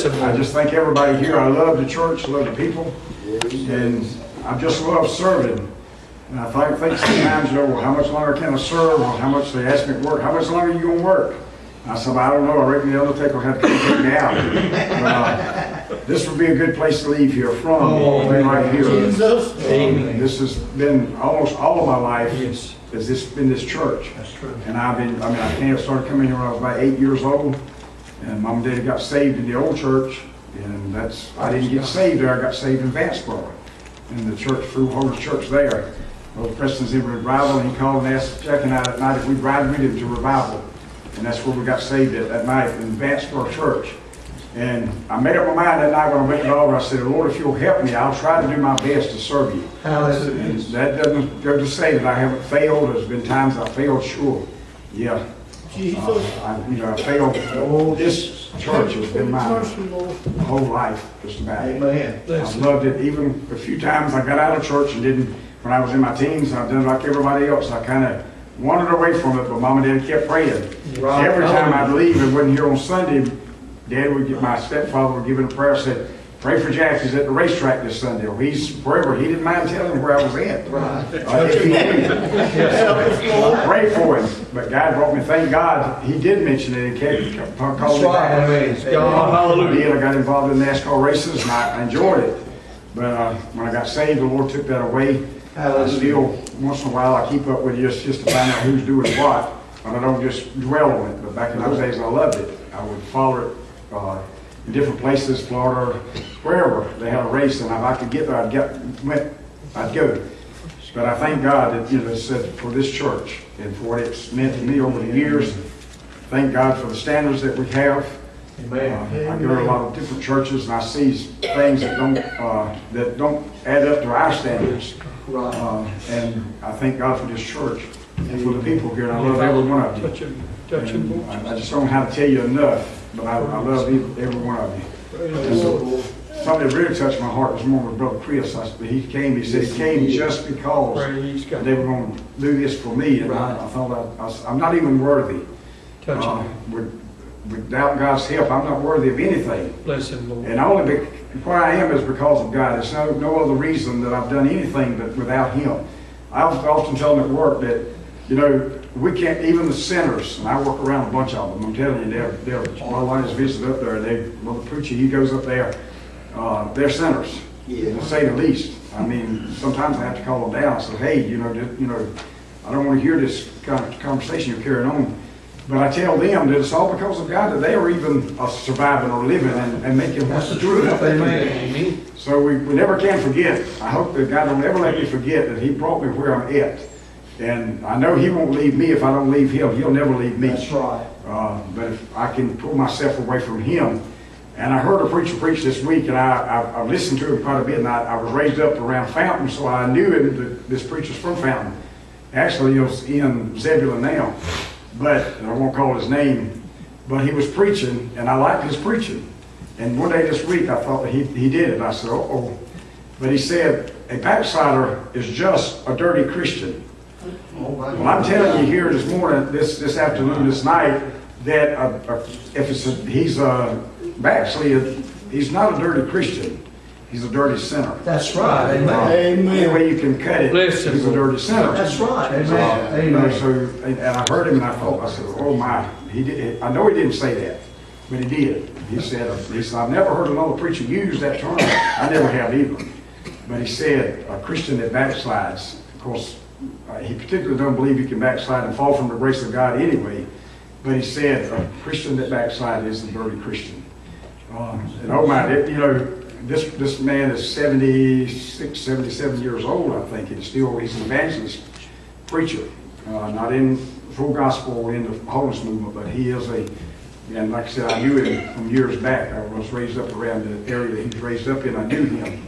I just thank everybody here. I love the church, love the people, and I just love serving. And I think sometimes, well, how much longer can I serve? Or how much they ask me to work? How much longer are you going to work? I said, I don't know. I reckon the Undertaker will have to come take me out. But, this would be a good place to leave here from. Right here. Jesus. Amen. This has been almost all of my life. Yes. Has this been this church? That's true. And I started coming here when I was about 8 years old. And Mom and Daddy got saved in the old church. And I didn't get saved there. I got saved in Vanceboro. In the church, Fruit Holders Church there. Well, Preston's in revival, and he called and asked Jack and I that night if we'd ride with him to revival. And that's where we got saved at that night, in Vanceboro Church. And I made up my mind that night when I went to the altar, I said, Lord, if you'll help me, I'll try to do my best to serve you. Hallelujah. And that doesn't go to say that I haven't failed. There's been times I failed, sure. Yeah. Jesus. I failed. Oh, this church has been mine my whole life, just about. Amen. I've loved it. Even a few times I got out of church and didn't, when I was in my teens, I've done like everybody else. I kind of wandered away from it, but Mom and Dad kept praying. Right. Every time I'd leave and wasn't here on Sunday, Dad would get, my stepfather would give it a prayer, said, pray for Jack. He's at the racetrack this Sunday. Well, he's forever. He didn't mind telling me where I was at. Right. If he knew. Pray for him. But God brought me, thank God, he did mention it and kept calling me back. Hallelujah. I got involved in NASCAR races and I enjoyed it. But when I got saved, the Lord took that away. Still, once in a while, I keep up with it just to find out who's doing what. But I don't just dwell on it. But back in those days, I loved it. I would follow it in different places, Florida, wherever they had a race. And if I could get there, I'd go. But I thank God that, it said for this church and for what it's meant to me over the years. Thank God for the standards that we have. Amen. I go to a lot of different churches and I see things that don't add up to our standards. Right. And I thank God for this church and for the people here. And I love every one of you. And I just don't know how to tell you enough, but I love every one of you. And so, something that really touched my heart this morning with Brother Chris. He said he came just because they were going to do this for me. And I thought I'm not even worthy. Without God's help, I'm not worthy of anything. Bless him, Lord. And only what I am is because of God. It's no other reason that I've done anything but without Him. I often tell them at work that, we can't, even the sinners, and I work around a bunch of them, I'm telling you, my line is visited up there, Brother Preacher, he goes up there, they're sinners, to say the least. I mean, sometimes I have to call them down and say, hey, I don't want to hear this kind of conversation you're carrying on. But I tell them that it's all because of God that they are even surviving or living and making what's the truth. Amen. So we never can forget. I hope that God don't ever let me forget that He brought me where I'm at. And I know He won't leave me if I don't leave Him. He'll never leave me. That's right. But if I can pull myself away from Him. And I heard a preacher preach this week, and I listened to him quite a bit, and I was raised up around Fountain, so I knew this preacher's from Fountain. Actually, he was in Zebulon now. But I won't call his name, but he was preaching, and I liked his preaching. And one day this week, I thought that he did it. I said, uh-oh. But he said, a backslider is just a dirty Christian. Well, I'm telling you here this morning, this afternoon, this night, that he's a backslid, he's not a dirty Christian. He's a dirty sinner. That's right. Amen. Any way you can cut it, he's a dirty sinner. That's right. Amen. And I heard him and I said, oh my, he did. I know he didn't say that, but he did. He said, I've never heard another preacher use that term. I never have either. But he said, a Christian that backslides, of course, he particularly don't believe you can backslide and fall from the grace of God anyway. But he said, a Christian that backslides is a dirty Christian. And oh my, this man is 76, 77 years old, I think, and he's an evangelist preacher. Not in full gospel in the holiness movement, but he is and like I said, I knew him from years back. I was raised up around the area that he was raised up in. I knew him.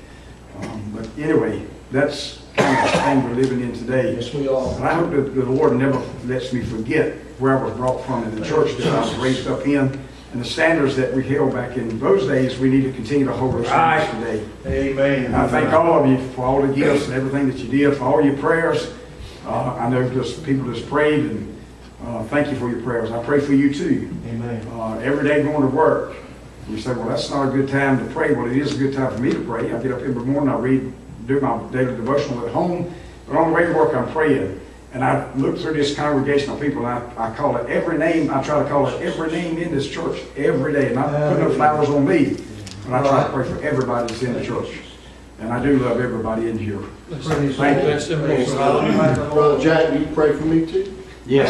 But anyway, that's kind of the thing we're living in today. Yes, we are. And I hope that the Lord never lets me forget where I was brought from in the church that I was raised up in. And the standards that we held back in those days, we need to continue to hold those standards today. Amen. And I thank all of you for all the gifts and everything that you did, for all your prayers. I know people just prayed, and thank you for your prayers. I pray for you too. Amen. Every day going to work, You say, well, that's not a good time to pray. Well, it is a good time for me to pray. I get up every morning, I do my daily devotional at home, but on the way to work, I'm praying. And I look through this congregation of people, and I call it every name. I try to call it every name in this church every day, and I put no flowers on me. But I try to pray for everybody that's in the church. And I do love everybody in here. Praise Thank you. God. Brother Jack, will you pray for me too? Yes.